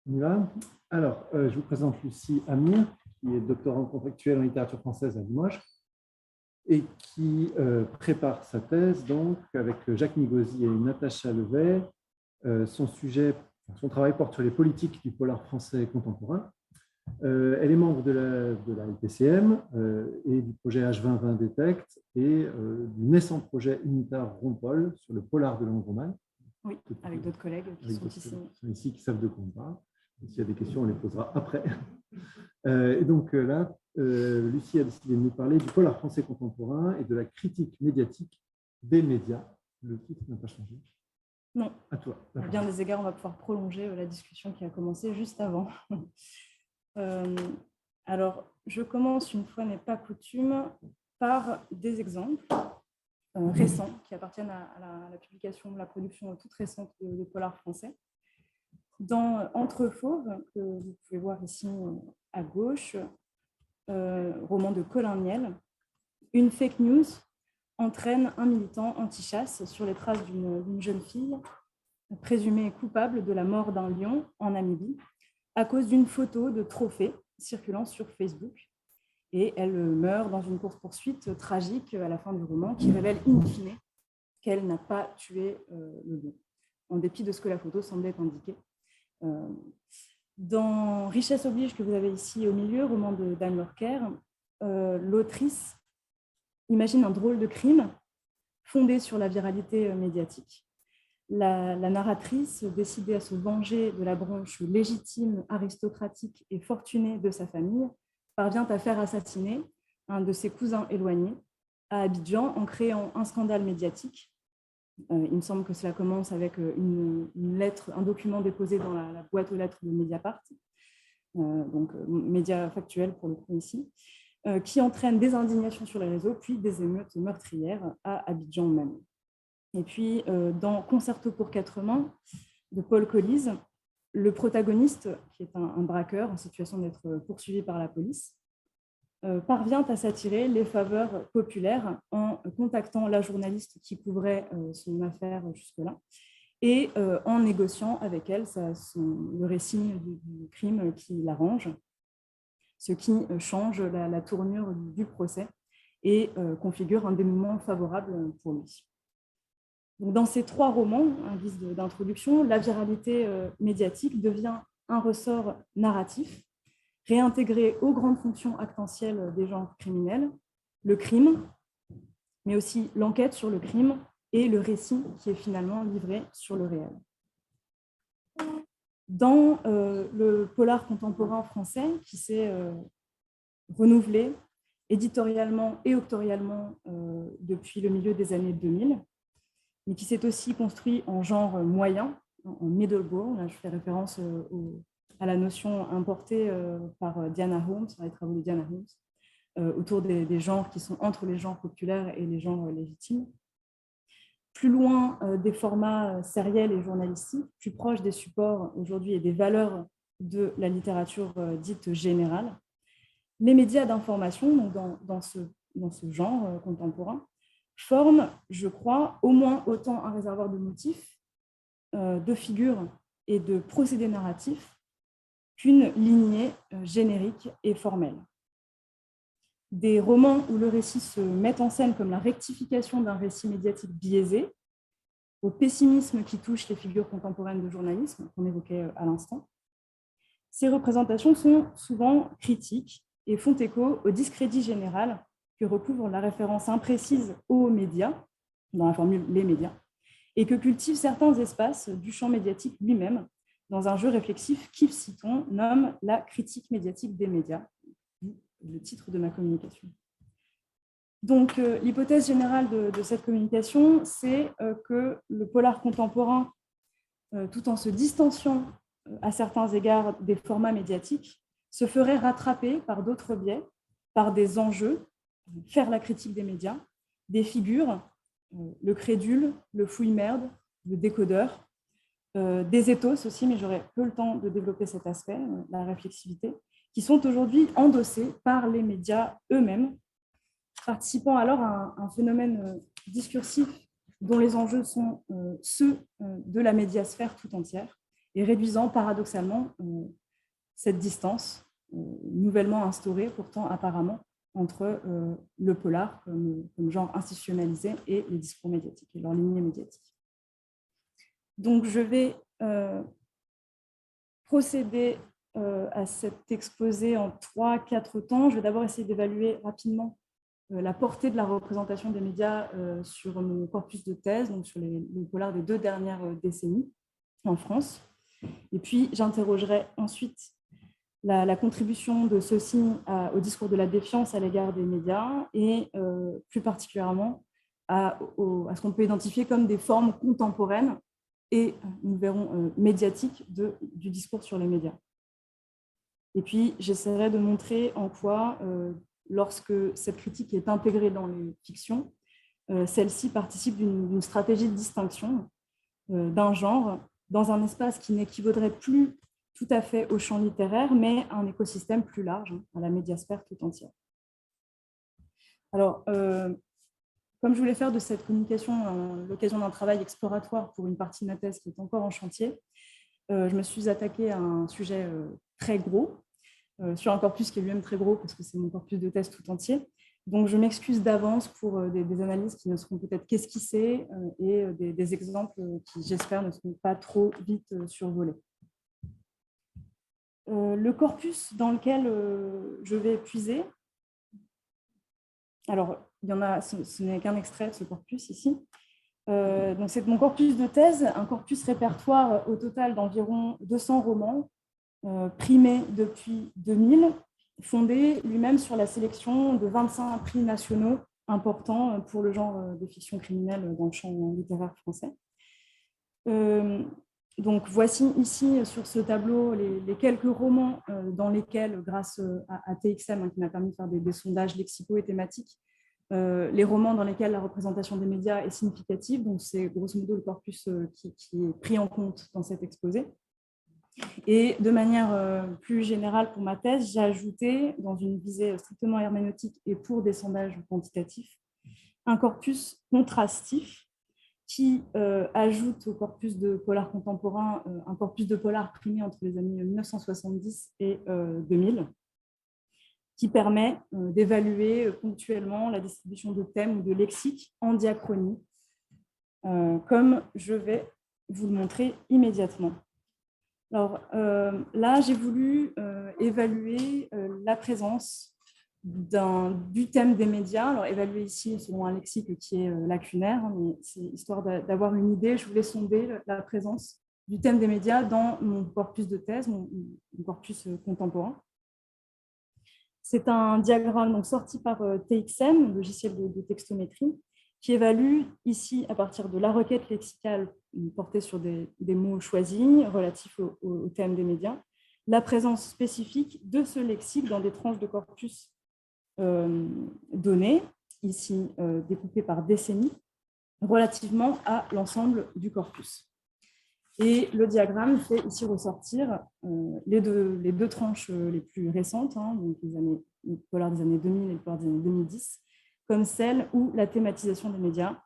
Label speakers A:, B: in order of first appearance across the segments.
A: On y va. Alors, je vous présente Lucie Amir, qui est doctorante contractuelle en littérature française à Limoges et qui prépare sa thèse donc avec Jacques Nigozy et Natacha Levet. Son travail porte sur les politiques du polar français contemporain. Elle est membre de la LPCM et du projet H2020 Detect et du naissant projet Unitar Rompol sur le polar de langue romane.
B: Oui, avec d'autres collègues qui sont
A: ici qui savent de quoi on parle. S'il y a des questions, on les posera après. Et donc là, Lucie a décidé de nous parler du polar français contemporain et de la critique médiatique des médias. Le titre n'a pas changé.
B: Non.
A: À toi.
B: À bien des égards, on va pouvoir prolonger la discussion qui a commencé juste avant. Alors, je commence, une fois n'est pas coutume, par des exemples récents qui appartiennent à la publication, la production toute récente de polar français. Dans Entre Fauves, que vous pouvez voir ici à gauche, roman de Colin Niel, une fake news entraîne un militant anti-chasse sur les traces d'une jeune fille présumée coupable de la mort d'un lion en Namibie à cause d'une photo de trophée circulant sur Facebook. Et elle meurt dans une course-poursuite tragique à la fin du roman qui révèle in fine qu'elle n'a pas tué le lion, en dépit de ce que la photo semblait indiquer. Dans Richesse oblige, que vous avez ici au milieu, roman de Dan Lorker, l'autrice imagine un drôle de crime fondé sur la viralité médiatique. La narratrice, décidée à se venger de la branche légitime, aristocratique et fortunée de sa famille, parvient à faire assassiner un de ses cousins éloignés à Abidjan en créant un scandale médiatique. Il me semble que cela commence avec une lettre, un document déposé dans la boîte aux lettres de Mediapart, donc média factuel pour le coup ici, qui entraîne des indignations sur les réseaux, puis des émeutes meurtrières à Abidjan même. Et puis, dans Concerto pour quatre mains de Paul Colise, le protagoniste, qui est un braqueur en situation d'être poursuivi par la police, parvient à s'attirer les faveurs populaires en contactant la journaliste qui couvrait son affaire jusque-là et en négociant avec elle le récit du crime qui l'arrange, ce qui change la tournure du procès et configure un dénouement favorable pour lui. Donc, dans ces trois romans, en guise d'introduction, la viralité médiatique devient un ressort narratif réintégré aux grandes fonctions actentielles des genres criminels, le crime, mais aussi l'enquête sur le crime et le récit qui est finalement livré sur le réel. Dans le polar contemporain français, qui s'est renouvelé éditorialement et auctorialement depuis le milieu des années 2000, mais qui s'est aussi construit en genre moyen, en middle ground. Là, je fais référence à la notion importée par Diana Holmes, dans les travaux de Diana Holmes, autour des genres qui sont entre les genres populaires et les genres légitimes. Plus loin des formats sériels et journalistiques, plus proches des supports aujourd'hui et des valeurs de la littérature dite générale, les médias d'information, donc dans ce genre contemporain, forment, je crois, au moins autant un réservoir de motifs, de figures et de procédés narratifs qu'une lignée générique et formelle. Des romans où le récit se met en scène comme la rectification d'un récit médiatique biaisé, au pessimisme qui touche les figures contemporaines de journalisme qu'on évoquait à l'instant. Ces représentations sont souvent critiques et font écho au discrédit général que recouvre la référence imprécise aux médias, dans la formule « les médias », et que cultivent certains espaces du champ médiatique lui-même, dans un jeu réflexif qui, citons, nomme la critique médiatique des médias, le titre de ma communication. Donc, l'hypothèse générale de cette communication, c'est que le polar contemporain, tout en se distanciant à certains égards des formats médiatiques, se ferait rattraper par d'autres biais, par des enjeux, faire la critique des médias, des figures, le crédule, le fouille-merde, le décodeur, des ethos aussi, mais j'aurai peu le temps de développer cet aspect, la réflexivité, qui sont aujourd'hui endossés par les médias eux-mêmes, participant alors à un phénomène discursif dont les enjeux sont ceux de la médiasphère tout entière, et réduisant paradoxalement cette distance nouvellement instaurée, pourtant apparemment, entre le polar comme genre institutionnalisé et les discours médiatiques et leur lignée médiatique. Donc, je vais procéder à cet exposé en 3-4 temps. Je vais d'abord essayer d'évaluer rapidement la portée de la représentation des médias sur mon corpus de thèse, donc sur les polars des 2 dernières décennies en France. Et puis, j'interrogerai ensuite la contribution de ceux-ci au discours de la défiance à l'égard des médias et plus particulièrement à ce qu'on peut identifier comme des formes contemporaines et, nous verrons, médiatiques du discours sur les médias. Et puis, j'essaierai de montrer en quoi, lorsque cette critique est intégrée dans les fictions, celle-ci participe d'une stratégie de distinction d'un genre dans un espace qui n'équivaudrait plus tout à fait au champ littéraire, mais à un écosystème plus large, à la médiasphère tout entière. Alors, comme je voulais faire de cette communication l'occasion d'un travail exploratoire pour une partie de ma thèse qui est encore en chantier, je me suis attaquée à un sujet très gros, sur un corpus qui est lui-même très gros, parce que c'est mon corpus de thèse tout entier. Donc, je m'excuse d'avance pour des analyses qui ne seront peut-être qu'esquissées et des exemples qui, j'espère, ne seront pas trop vite survolés. Le corpus dans lequel je vais puiser, alors, il y en a, ce n'est qu'un extrait de ce corpus ici. Donc, c'est mon corpus de thèse, un corpus répertoire au total d'environ 200 romans, primé depuis 2000, fondé lui-même sur la sélection de 25 prix nationaux importants pour le genre de fiction criminelle dans le champ littéraire français. Donc, voici ici sur ce tableau les quelques romans dans lesquels, grâce à TXM, qui m'a permis de faire des sondages lexicaux et thématiques, les romans dans lesquels la représentation des médias est significative. Donc, c'est grosso modo le corpus qui est pris en compte dans cet exposé. Et de manière plus générale pour ma thèse, j'ai ajouté, dans une visée strictement herméneutique et pour des sondages quantitatifs, un corpus contrastif qui ajoute au corpus de polar contemporain un corpus de polar primé entre les années 1970 et 2000, qui permet d'évaluer ponctuellement la distribution de thèmes ou de lexiques en diachronie, comme je vais vous le montrer immédiatement. Alors là, j'ai voulu évaluer la présence du thème des médias. Alors évaluer ici selon un lexique qui est lacunaire, mais c'est histoire d'avoir une idée. Je voulais sonder la présence du thème des médias dans mon corpus de thèse, mon corpus contemporain. C'est un diagramme donc, sorti par TXM, logiciel de textométrie, qui évalue ici, à partir de la requête lexicale portée sur des mots choisis relatifs au thème des médias, la présence spécifique de ce lexique dans des tranches de corpus données, ici découpées par décennies, relativement à l'ensemble du corpus. Et le diagramme fait ici ressortir les deux tranches les plus récentes, donc le polar des années 2000 et le polar des années 2010, comme celle où la thématisation des médias,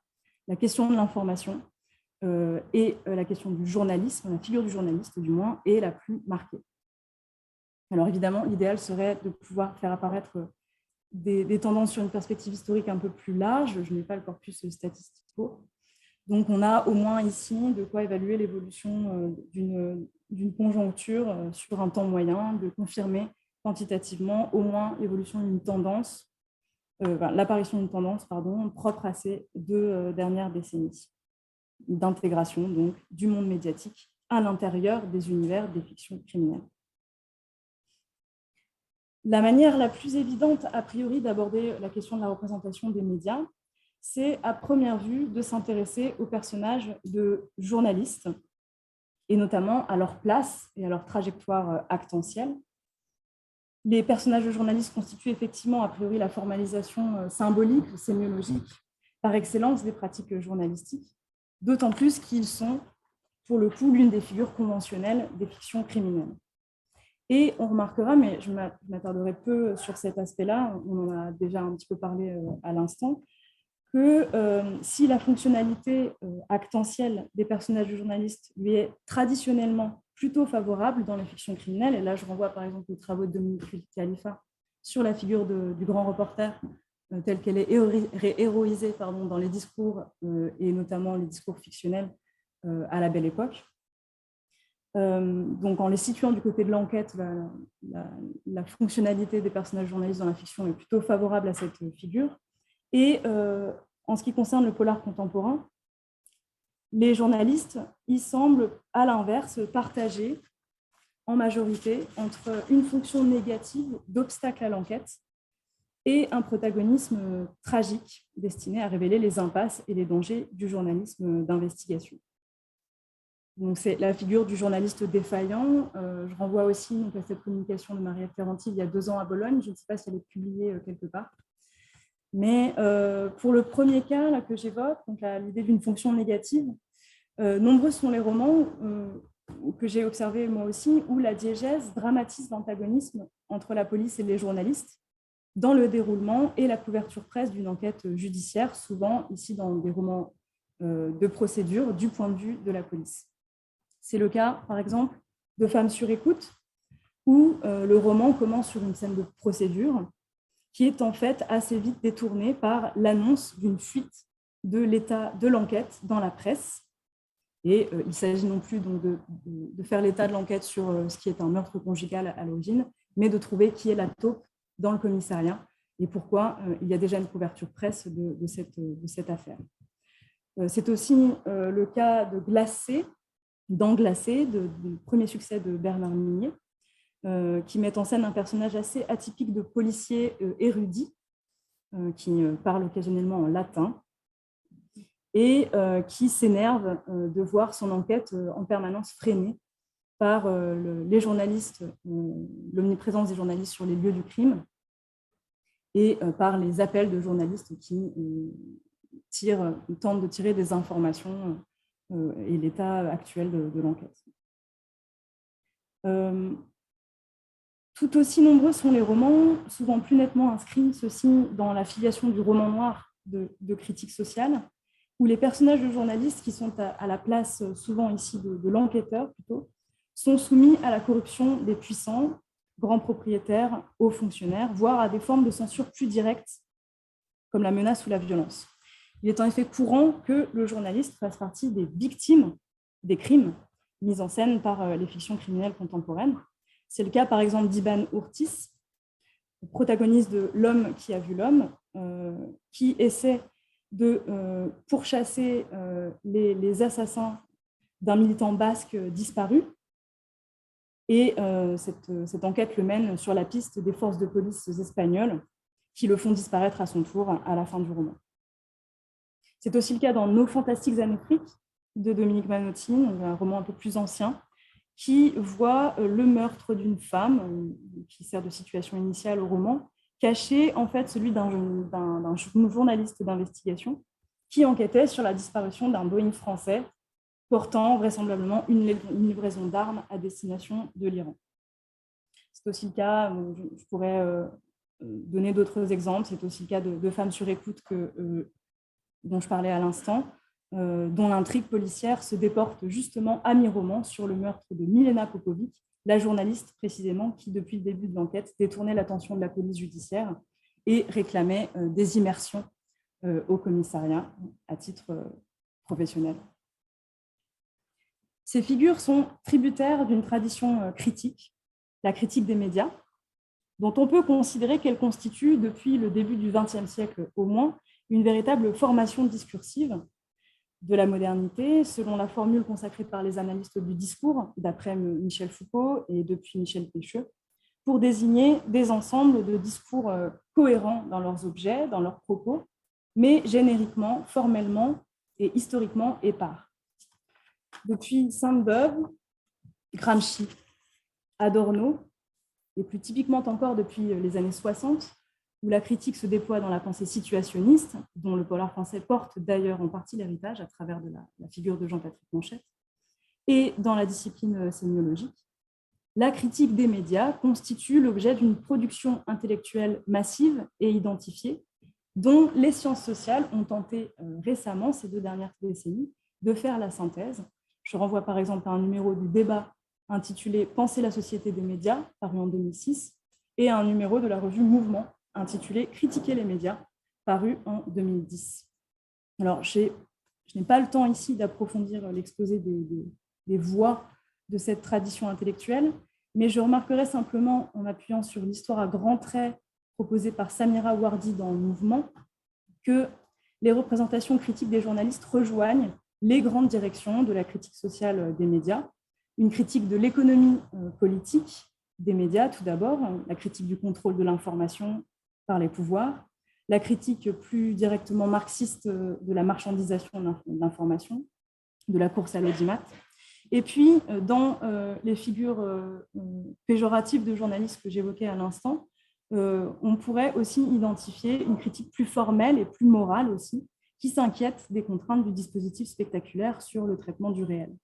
B: la question de l'information et la question du journalisme, la figure du journaliste du moins, est la plus marquée. Alors évidemment, l'idéal serait de pouvoir faire apparaître des tendances sur une perspective historique un peu plus large. Je n'ai pas le corpus statistique pour. Donc on a au moins ici de quoi évaluer l'évolution d'une conjoncture sur un temps moyen, de confirmer quantitativement au moins l'évolution d'une tendance, l'apparition d'une tendance propre à ces 2 dernières décennies d'intégration donc du monde médiatique à l'intérieur des univers des fictions criminelles. La manière la plus évidente, a priori, d'aborder la question de la représentation des médias, c'est à première vue de s'intéresser aux personnages de journalistes, et notamment à leur place et à leur trajectoire actentielle. Les personnages de journalistes constituent effectivement, a priori, la formalisation symbolique, sémiologique, par excellence des pratiques journalistiques, d'autant plus qu'ils sont, pour le coup, l'une des figures conventionnelles des fictions criminelles. Et on remarquera, mais je m'attarderai peu sur cet aspect-là, on en a déjà un petit peu parlé à l'instant, que si la fonctionnalité actentielle des personnages du journaliste lui est traditionnellement plutôt favorable dans les fictions criminelles, et là je renvoie par exemple aux travaux de Dominique Khalifa sur la figure du grand reporter telle qu'elle est héroïsée dans les discours et notamment les discours fictionnels à la Belle Époque. Donc en les situant du côté de l'enquête, la fonctionnalité des personnages journalistes dans la fiction est plutôt favorable à cette figure. Et en ce qui concerne le polar contemporain, les journalistes, ils semblent à l'inverse partager en majorité entre une fonction négative d'obstacle à l'enquête et un protagonisme tragique destiné à révéler les impasses et les dangers du journalisme d'investigation. Donc, c'est la figure du journaliste défaillant. Je renvoie aussi donc, à cette communication de Maria Ferranti il y a 2 ans à Bologne. Je ne sais pas si elle est publiée quelque part. Mais pour le premier cas là, que j'évoque, l'idée d'une fonction négative, nombreux sont les romans que j'ai observés moi aussi, où la diégèse dramatise l'antagonisme entre la police et les journalistes dans le déroulement et la couverture presse d'une enquête judiciaire, souvent ici dans des romans de procédure du point de vue de la police. C'est le cas, par exemple, de Femmes sur écoute, où le roman commence sur une scène de procédure qui est en fait assez vite détournée par l'annonce d'une fuite de l'état de l'enquête dans la presse. Et il s'agit non plus donc, de faire l'état de l'enquête sur ce qui est un meurtre conjugal à l'origine, mais de trouver qui est la taupe dans le commissariat et pourquoi il y a déjà une couverture presse de cette affaire. C'est aussi le cas de Glacé, du premier succès de Bernard Minier, qui met en scène un personnage assez atypique de policier érudit, qui parle occasionnellement en latin, et qui s'énerve de voir son enquête en permanence freinée par les journalistes, l'omniprésence des journalistes sur les lieux du crime, et par les appels de journalistes qui tentent de tirer des informations et l'état actuel de l'enquête. Tout aussi nombreux sont les romans, souvent plus nettement inscrits, ceux-ci, dans la filiation du roman noir de critique sociale, où les personnages de journalistes, qui sont à la place souvent ici de l'enquêteur plutôt, sont soumis à la corruption des puissants, grands propriétaires, hauts fonctionnaires, voire à des formes de censure plus directes, comme la menace ou la violence. Il est en effet courant que le journaliste fasse partie des victimes des crimes mis en scène par les fictions criminelles contemporaines. C'est le cas, par exemple, d'Ibn Urtis, protagoniste de L'homme qui a vu l'homme, qui essaie de pourchasser les assassins d'un militant basque disparu. Et cette enquête le mène sur la piste des forces de police espagnoles qui le font disparaître à son tour à la fin du roman. C'est aussi le cas dans Nos fantastiques Annéfriques de Dominique Manotti, un roman un peu plus ancien, qui voit le meurtre d'une femme, qui sert de situation initiale au roman, caché en fait celui d'un journaliste d'investigation qui enquêtait sur la disparition d'un Boeing français portant vraisemblablement une livraison d'armes à destination de l'Iran. C'est aussi le cas, je pourrais donner d'autres exemples, c'est aussi le cas de Femmes sur écoute dont je parlais à l'instant, dont l'intrigue policière se déporte justement à mi-roman sur le meurtre de Milena Popovic, la journaliste précisément qui, depuis le début de l'enquête, détournait l'attention de la police judiciaire et réclamait des immersions au commissariat à titre professionnel. Ces figures sont tributaires d'une tradition critique, la critique des médias, dont on peut considérer qu'elle constitue, depuis le début du XXe siècle au moins, une véritable formation discursive de la modernité, selon la formule consacrée par les analystes du discours, d'après Michel Foucault et depuis Michel Pêcheux, pour désigner des ensembles de discours cohérents dans leurs objets, dans leurs propos, mais génériquement, formellement et historiquement épars. Depuis Sainte-Beuve, Gramsci, Adorno, et plus typiquement encore depuis les années 60, où la critique se déploie dans la pensée situationniste, dont le polar français porte d'ailleurs en partie l'héritage à travers de la figure de Jean-Patrick Manchette, et dans la discipline sémiologique, la critique des médias constitue l'objet d'une production intellectuelle massive et identifiée, dont les sciences sociales ont tenté récemment, ces 2 dernières décennies, de faire la synthèse. Je renvoie par exemple à un numéro du débat intitulé « Penser la société des médias », paru en 2006, et à un numéro de la revue Mouvement, intitulé « Critiquer les médias », paru en 2010. Alors, je n'ai pas le temps ici d'approfondir l'exposé des voies de cette tradition intellectuelle, mais je remarquerai simplement, en m'appuyant sur l'histoire à grands traits proposée par Samira Wardi dans le Mouvement, que les représentations critiques des journalistes rejoignent les grandes directions de la critique sociale des médias, une critique de l'économie politique des médias, tout d'abord, la critique du contrôle de l'information par les pouvoirs, la critique plus directement marxiste de la marchandisation de l'information, de la course à l'audimat. Et puis, dans les figures péjoratives de journalistes que j'évoquais à l'instant, on pourrait aussi identifier une critique plus formelle et plus morale aussi, qui s'inquiète des contraintes du dispositif spectaculaire sur le traitement du réel.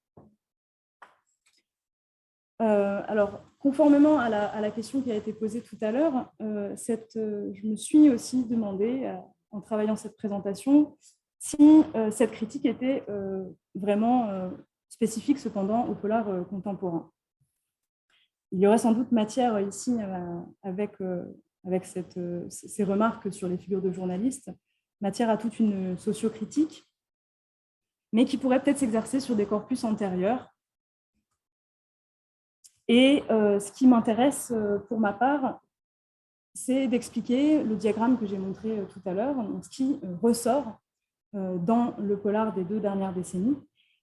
B: Alors, conformément à la question qui a été posée tout à l'heure, je me suis aussi demandé, en travaillant cette présentation, si cette critique était vraiment spécifique cependant au polar contemporain. Il y aurait sans doute matière ici, avec ces remarques sur les figures de journalistes, matière à toute une sociocritique, mais qui pourrait peut-être s'exercer sur des corpus antérieurs. Et ce qui m'intéresse pour ma part, c'est d'expliquer le diagramme que j'ai montré tout à l'heure, ce qui ressort dans le polar des 2 dernières décennies,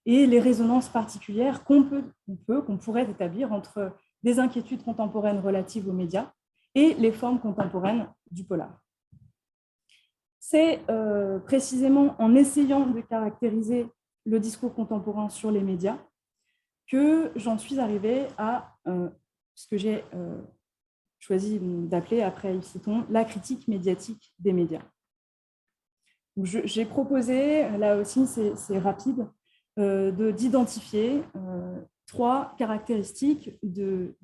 B: et les résonances particulières qu'on pourrait établir entre des inquiétudes contemporaines relatives aux médias et les formes contemporaines du polar. C'est précisément en essayant de caractériser le discours contemporain sur les médias que j'en suis arrivée à ce que j'ai choisi d'appeler, après Yves Citon, la critique médiatique des médias. J'ai proposé, là aussi c'est rapide, d'identifier 3 caractéristiques de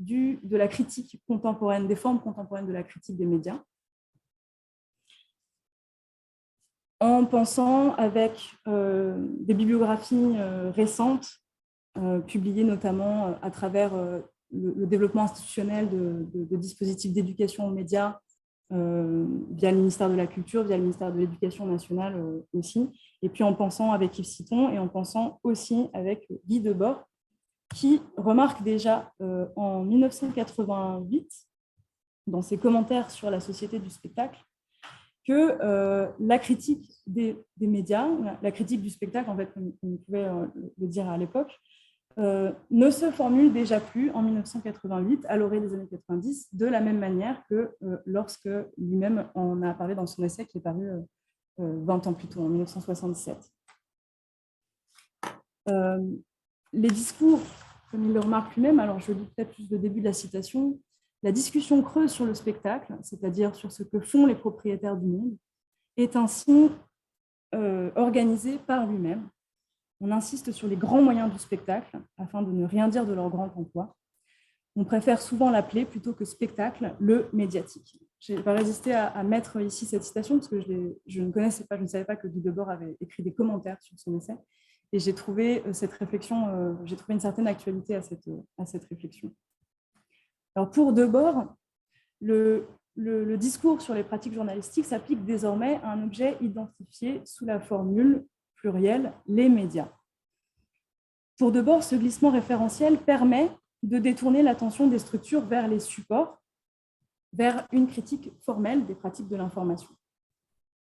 B: la critique contemporaine, des formes contemporaines de la critique des médias, en pensant avec des bibliographies récentes, publiées notamment à travers le développement institutionnel de dispositifs d'éducation aux médias via le ministère de la Culture, via le ministère de l'Éducation nationale aussi, et puis en pensant avec Yves Citon et en pensant aussi avec Guy Debord, qui remarque déjà en 1988, dans ses commentaires sur la société du spectacle, que la critique des médias, la critique du spectacle, en fait, comme on pouvait le dire à l'époque, ne se formule déjà plus en 1988, à l'orée des années 90, de la même manière que lorsque lui-même en a parlé dans son essai qui est paru 20 ans plus tôt, en 1977. Les discours, comme il le remarque lui-même, alors je lis peut-être plus le début de la citation, la discussion creuse sur le spectacle, c'est-à-dire sur ce que font les propriétaires du monde, est ainsi organisée par lui-même. On insiste sur les grands moyens du spectacle, afin de ne rien dire de leur grand emploi. On préfère souvent l'appeler, plutôt que spectacle, le médiatique. Je n'ai pas résisté à mettre ici cette citation, parce que je ne savais pas que Guy Debord avait écrit des commentaires sur son essai, et j'ai trouvé cette réflexion, j'ai trouvé une certaine actualité à cette réflexion. Alors pour Debord, le discours sur les pratiques journalistiques s'applique désormais à un objet identifié sous la formule plurielle, les médias. Pour Debord, ce glissement référentiel permet de détourner l'attention des structures vers les supports, vers une critique formelle des pratiques de l'information.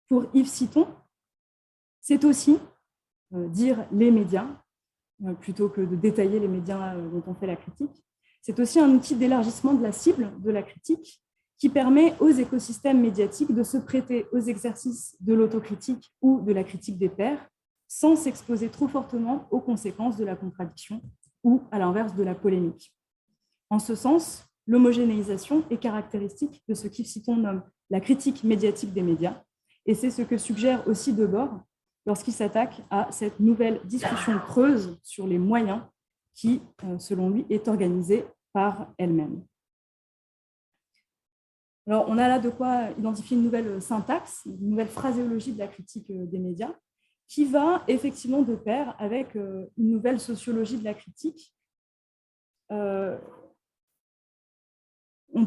B: Pour Yves Citon, c'est aussi dire les médias, plutôt que de détailler les médias dont on fait la critique. C'est aussi un outil d'élargissement de la cible de la critique qui permet aux écosystèmes médiatiques de se prêter aux exercices de l'autocritique ou de la critique des pairs, sans s'exposer trop fortement aux conséquences de la contradiction ou, à l'inverse, de la polémique. En ce sens, l'homogénéisation est caractéristique de ce qu'Yves Citon nomme la critique médiatique des médias, et c'est ce que suggère aussi Debord lorsqu'il s'attaque à cette nouvelle discussion creuse sur les moyens qui, selon lui, est organisée par elle-même. Alors, on a là de quoi identifier une nouvelle syntaxe, une nouvelle phraséologie de la critique des médias, qui va effectivement de pair avec une nouvelle sociologie de la critique. On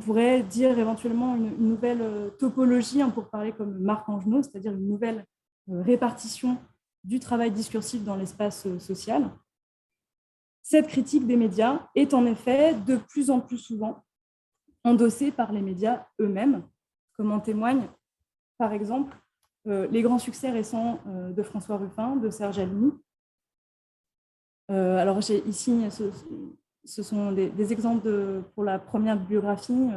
B: pourrait dire éventuellement une nouvelle topologie, pour parler comme Marc Angenot, c'est-à-dire une nouvelle répartition du travail discursif dans l'espace social. Cette critique des médias est en effet de plus en plus souvent endossée par les médias eux-mêmes, comme en témoignent par exemple les grands succès récents de François Ruffin, de Serge Alimi. Alors j'ai ici, ce sont des exemples pour la première biographie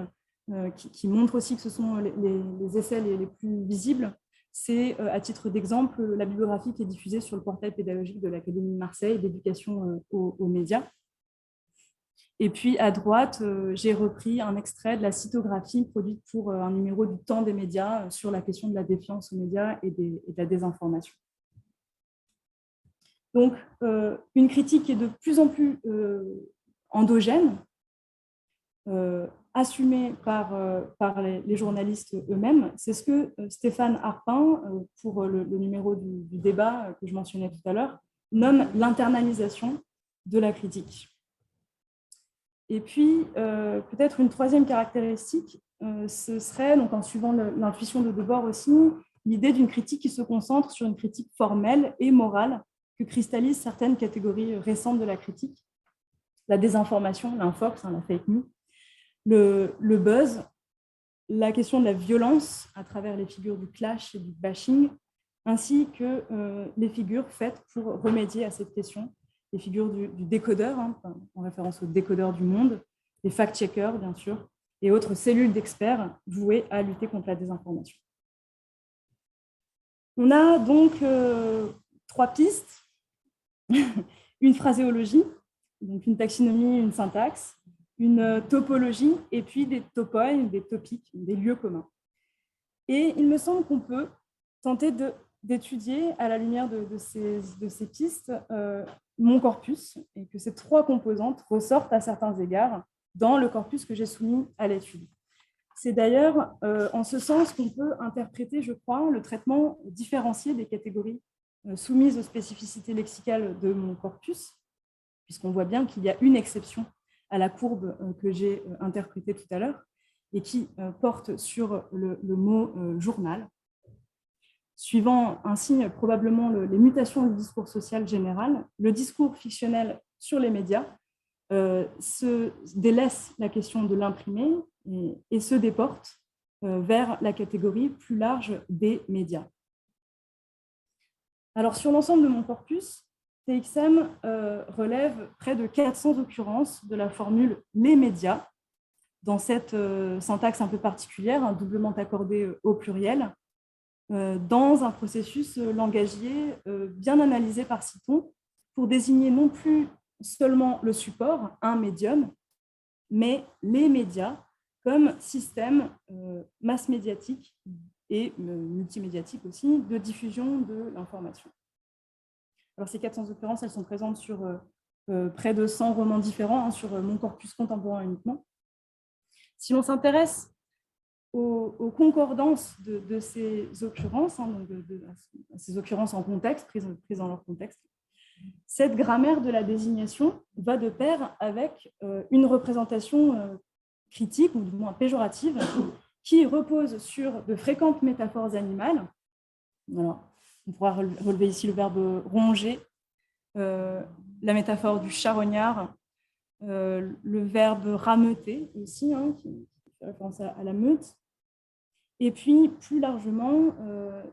B: qui montrent aussi que ce sont les essais les plus visibles. C'est, à titre d'exemple, la bibliographie qui est diffusée sur le portail pédagogique de l'Académie de Marseille d'éducation aux médias. Et puis, à droite, j'ai repris un extrait de la cytographie produite pour un numéro du Temps des médias sur la question de la défiance aux médias et de la désinformation. Donc, une critique qui est de plus en plus endogène, assumée par les journalistes eux-mêmes. C'est ce que Stéphane Harpin, pour le numéro du débat que je mentionnais tout à l'heure, nomme l'internalisation de la critique. Et puis, peut-être une troisième caractéristique, ce serait, donc en suivant l'intuition de Debord aussi, l'idée d'une critique qui se concentre sur une critique formelle et morale que cristallisent certaines catégories récentes de la critique. La désinformation, l'infox, la fake news, le buzz, la question de la violence à travers les figures du clash et du bashing, ainsi que les figures faites pour remédier à cette question, les figures du décodeur, en référence au décodeur du monde, les fact-checkers, bien sûr, et autres cellules d'experts vouées à lutter contre la désinformation. On a donc 3 pistes, une phraséologie, donc une taxinomie, une syntaxe, une topologie, et puis des topoi, des topiques, des lieux communs. Et il me semble qu'on peut tenter d'étudier, à la lumière de ces pistes, mon corpus, et que ces 3 composantes ressortent à certains égards dans le corpus que j'ai soumis à l'étude. C'est d'ailleurs en ce sens qu'on peut interpréter, je crois, le traitement différencié des catégories soumises aux spécificités lexicales de mon corpus, puisqu'on voit bien qu'il y a une exception à la courbe que j'ai interprétée tout à l'heure, et qui porte sur le mot journal, suivant ainsi probablement les mutations du discours social général. Le discours fictionnel sur les médias se délaisse la question de l'imprimé et se déporte vers la catégorie plus large des médias. Alors, sur l'ensemble de mon corpus, TXM relève près de 400 occurrences de la formule « les médias » dans cette syntaxe un peu particulière, doublement accordée au pluriel, dans un processus langagier bien analysé par Citon pour désigner non plus seulement le support, un médium, mais les médias comme système masse médiatique et multimédiatique aussi de diffusion de l'information. Alors ces 400 occurrences, elles sont présentes sur près de 100 romans différents, sur mon corpus contemporain uniquement. Si l'on s'intéresse aux concordances de ces occurrences, ces occurrences en contexte, prises dans leur contexte, cette grammaire de la désignation va de pair avec une représentation critique, ou du moins péjorative, qui repose sur de fréquentes métaphores animales. Alors, on pourra relever ici le verbe ronger, la métaphore du charognard, le verbe rameuter aussi, qui fait référence à la meute, et puis plus largement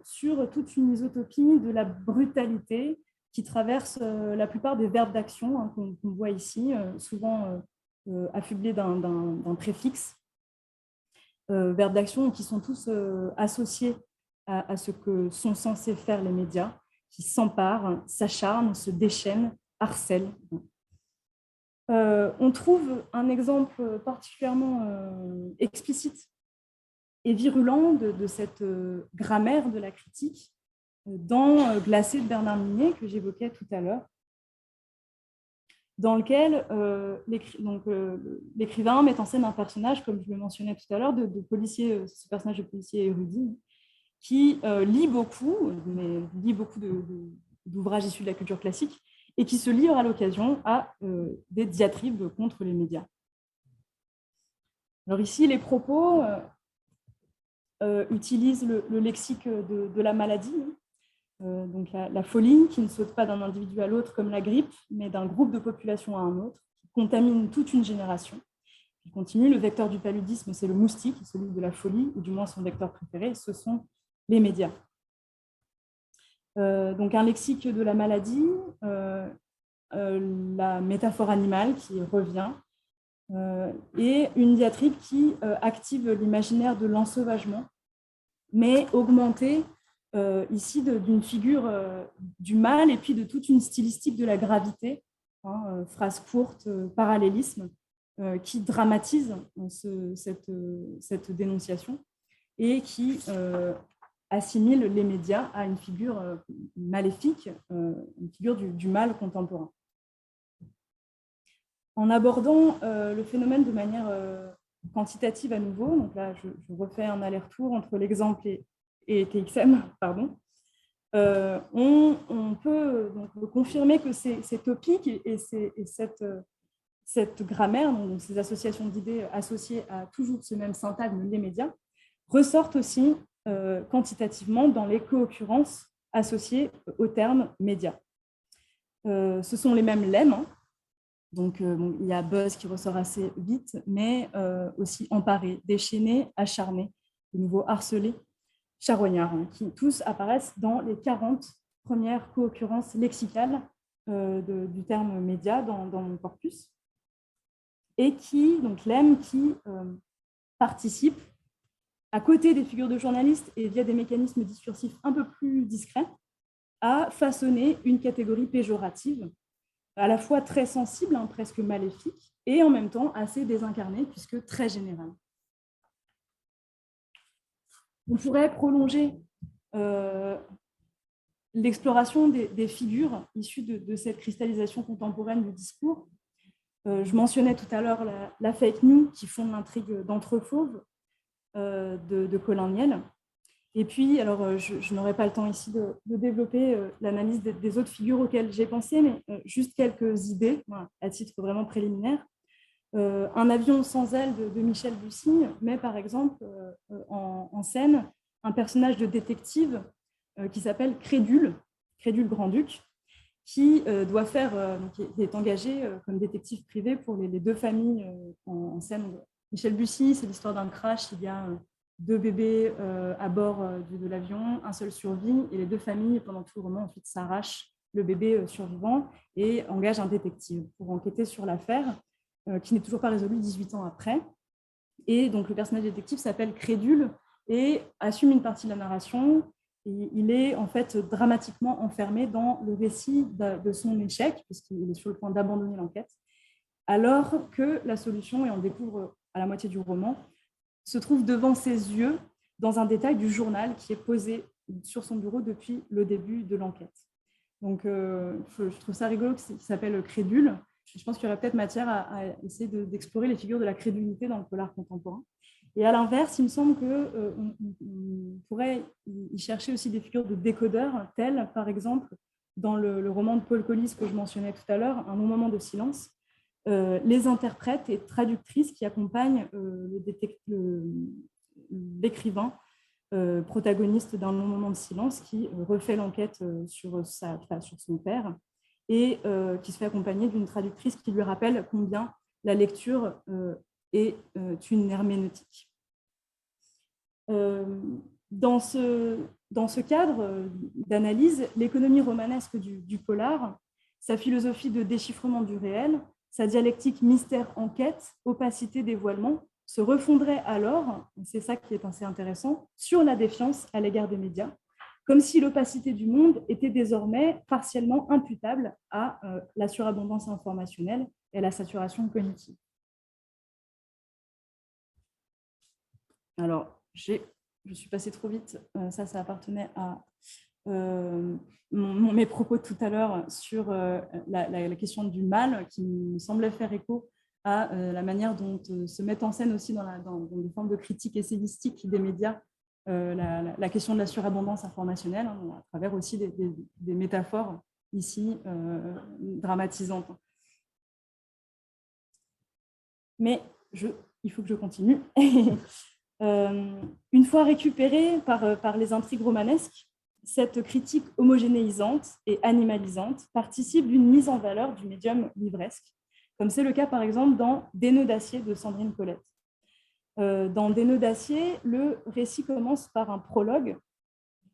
B: sur toute une isotopie de la brutalité qui traverse la plupart des verbes d'action qu'on voit ici, souvent affublés d'un préfixe, verbes d'action qui sont tous associés à ce que sont censés faire les médias, qui s'emparent, s'acharnent, se déchaînent, harcèlent. On trouve un exemple particulièrement explicite et virulent de cette grammaire de la critique dans Glacé de Bernard Minet, que j'évoquais tout à l'heure. dans lequel l'écrivain met en scène un personnage, comme je le mentionnais tout à l'heure, de policier, ce personnage de policier érudit, qui lit beaucoup d'ouvrages issus de la culture classique et qui se livre à l'occasion à des diatribes contre les médias. Alors ici, les propos utilisent le lexique de la maladie, donc la folie qui ne saute pas d'un individu à l'autre comme la grippe, mais d'un groupe de population à un autre, qui contamine toute une génération. Il continue, le vecteur du paludisme, c'est le moustique, celui de la folie, ou du moins son vecteur préféré, ce sont les médias. Donc un lexique de la maladie, la métaphore animale qui revient, et une diatribe qui active l'imaginaire de l'ensauvagement, mais augmentée ici d'une figure du mal et puis de toute une stylistique de la gravité, phrase courte, parallélisme, qui dramatise cette dénonciation et qui assimile les médias à une figure maléfique, une figure du mal contemporain. En abordant le phénomène de manière quantitative à nouveau, donc là je refais un aller-retour entre l'exemple et TXM, pardon, on peut donc confirmer que ces topiques et cette grammaire, donc ces associations d'idées associées à toujours ce même syntagme, les médias, ressortent aussi quantitativement dans les co-occurrences associées au terme média. Ce sont les mêmes lemmes, hein. Donc il y a buzz qui ressort assez vite, mais aussi emparé, déchaîné, acharné, de nouveau harcelé, charognard, hein, qui tous apparaissent dans les 40 premières co-occurrences lexicales du terme média dans mon corpus, et qui, donc l'EM, qui participe, à côté des figures de journalistes et via des mécanismes discursifs un peu plus discrets, à façonner une catégorie péjorative, à la fois très sensible, hein, presque maléfique, et en même temps assez désincarnée, puisque très générale. On pourrait prolonger l'exploration des figures issues de cette cristallisation contemporaine du discours. Je mentionnais tout à l'heure la fake news qui fonde l'intrigue d'Entrefauve de Colin Niel. Et puis, alors, je n'aurai pas le temps ici de développer l'analyse des autres figures auxquelles j'ai pensé, mais juste quelques idées, voilà, à titre vraiment préliminaire. Un avion sans aile de Michel Bussy met par exemple en scène un personnage de détective qui s'appelle Crédule Grand-Duc, qui doit faire, qui est engagé comme détective privé pour les deux familles en scène. Michel Bussy, c'est l'histoire d'un crash, il y a 2 bébés à bord de l'avion, un seul survit, et les 2 familles, pendant tout le roman, ensuite s'arrachent le bébé survivant et engagent un détective pour enquêter sur l'affaire, qui n'est toujours pas résolue 18 ans après. Et donc le personnage détective s'appelle Crédule et assume une partie de la narration. Et il est en fait dramatiquement enfermé dans le récit de son échec, puisqu'il est sur le point d'abandonner l'enquête, alors que la solution, et on le découvre à la moitié du roman, se trouve devant ses yeux dans un détail du journal qui est posé sur son bureau depuis le début de l'enquête. Donc, je trouve ça rigolo qu'il s'appelle Crédule. Je pense qu'il y aurait peut-être matière à essayer d'explorer les figures de la crédulité dans le polar contemporain. Et à l'inverse, il me semble qu'on pourrait y chercher aussi des figures de décodeurs, telles, par exemple, dans le roman de Paul Collis que je mentionnais tout à l'heure, Un long moment de silence, les interprètes et traductrices qui accompagnent l'écrivain protagoniste d'un long moment de silence qui refait l'enquête sur son père et qui se fait accompagner d'une traductrice qui lui rappelle combien la lecture est une herméneutique. Dans ce cadre d'analyse, l'économie romanesque du polar, sa philosophie de déchiffrement du réel, sa dialectique mystère-enquête, opacité-dévoilement, se refondrait alors, c'est ça qui est assez intéressant, sur la défiance à l'égard des médias, comme si l'opacité du monde était désormais partiellement imputable à la surabondance informationnelle et la saturation cognitive. Alors, je suis passée trop vite, ça appartenait à mes propos tout à l'heure sur la question du mal, qui me semblait faire écho à la manière dont se mettent en scène aussi dans des formes de critique essayistique des médias la question de la surabondance informationnelle, hein, à travers aussi des métaphores ici dramatisantes. Mais il faut que je continue. Une fois récupérée par les intrigues romanesques, cette critique homogénéisante et animalisante participe d'une mise en valeur du médium livresque, comme c'est le cas par exemple dans Des nœuds d'acier de Sandrine Colette. Dans Des nœuds d'acier, le récit commence par un prologue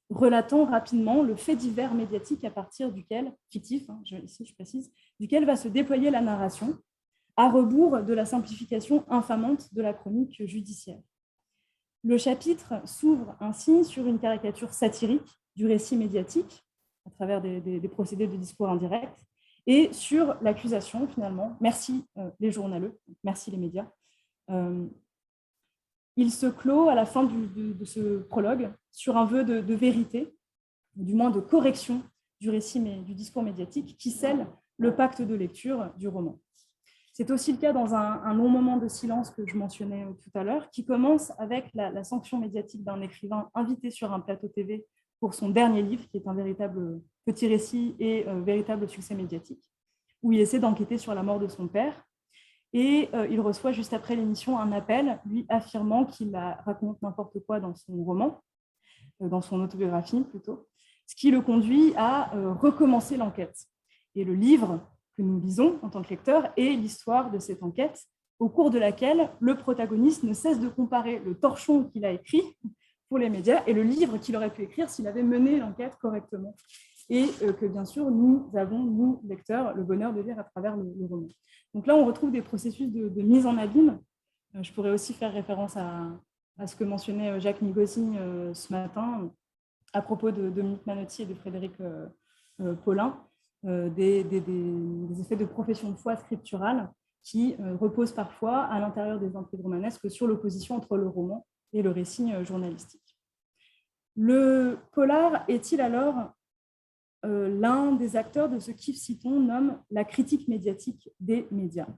B: relatant rapidement le fait divers médiatique à partir duquel, fictif, hein, ici je précise, duquel va se déployer la narration, à rebours de la simplification infamante de la chronique judiciaire. Le chapitre s'ouvre ainsi sur une caricature satirique du récit médiatique, à travers des procédés de discours indirect, et sur l'accusation, finalement, merci les journaleux, merci les médias. Il se clôt à la fin de ce prologue sur un vœu de vérité, du moins de correction du récit, du discours médiatique, qui scelle le pacte de lecture du roman. C'est aussi le cas dans un long moment de silence que je mentionnais tout à l'heure, qui commence avec la sanction médiatique d'un écrivain invité sur un plateau TV pour son dernier livre, qui est un véritable petit récit et véritable succès médiatique, où il essaie d'enquêter sur la mort de son père. Et il reçoit juste après l'émission un appel, lui affirmant qu'il raconte n'importe quoi dans son roman, dans son autobiographie plutôt, ce qui le conduit à recommencer l'enquête. Et le livre que nous lisons en tant que lecteurs est l'histoire de cette enquête, au cours de laquelle le protagoniste ne cesse de comparer le torchon qu'il a écrit pour les médias et le livre qu'il aurait pu écrire s'il avait mené l'enquête correctement. Et que bien sûr, nous avons, nous, lecteurs, le bonheur de lire à travers le roman. Donc là, on retrouve des processus de mise en abîme. Je pourrais aussi faire référence à ce que mentionnait Jacques Migosi ce matin à propos de Dominique Manotti et de Frédéric Paulin, des effets de profession de foi scripturale qui reposent parfois à l'intérieur des intrigues romanesques sur l'opposition entre le roman et le récit journalistique. Le polar est-il alors l'un des acteurs de ce qu'Yves Citon nomme la critique médiatique des médias?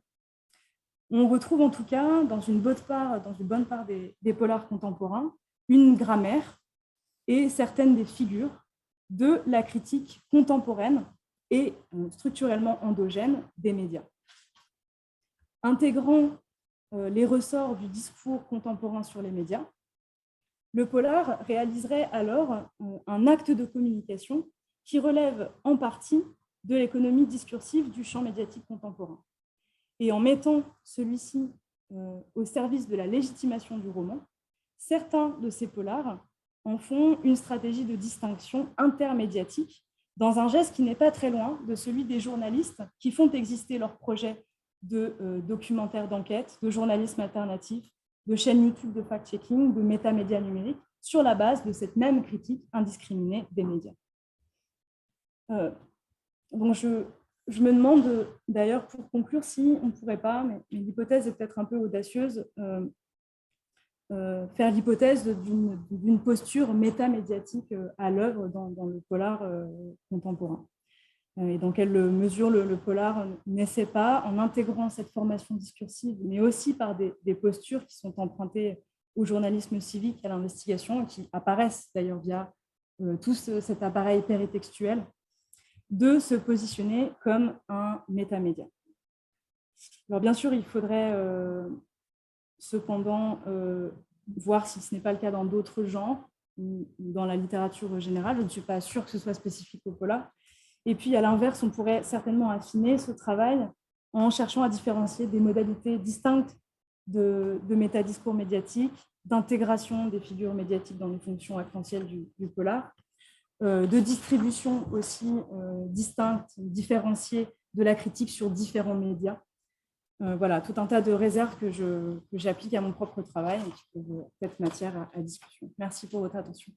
B: On retrouve en tout cas dans une bonne part des polars contemporains une grammaire et certaines des figures de la critique contemporaine et structurellement endogène des médias. Intégrant les ressorts du discours contemporain sur les médias, le polar réaliserait alors un acte de communication qui relève en partie de l'économie discursive du champ médiatique contemporain. Et en mettant celui-ci au service de la légitimation du roman, certains de ces polars en font une stratégie de distinction intermédiatique dans un geste qui n'est pas très loin de celui des journalistes qui font exister leurs projets de documentaires d'enquête, de journalisme alternatif, de chaînes YouTube de fact-checking, de métamédias numériques, sur la base de cette même critique indiscriminée des médias. Donc je me demande d'ailleurs, pour conclure, si on ne pourrait pas, mais l'hypothèse est peut-être un peu audacieuse, faire l'hypothèse d'une posture métamédiatique à l'œuvre dans le polar contemporain. Et dans quelle mesure le polar n'essaie pas, en intégrant cette formation discursive, mais aussi par des postures qui sont empruntées au journalisme civique, à l'investigation, et qui apparaissent d'ailleurs via tout cet appareil péritextuel, de se positionner comme un métamédia. Alors bien sûr, il faudrait cependant voir si ce n'est pas le cas dans d'autres genres, ou dans la littérature générale. Je ne suis pas sûre que ce soit spécifique au polar. Et puis, à l'inverse, on pourrait certainement affiner ce travail en cherchant à différencier des modalités distinctes de métadiscours médiatique, d'intégration des figures médiatiques dans les fonctions actentielles du polar, de distribution aussi distincte, différenciée de la critique sur différents médias. Voilà, tout un tas de réserves que j'applique à mon propre travail et qui peuvent être matière à discussion. Merci pour votre attention.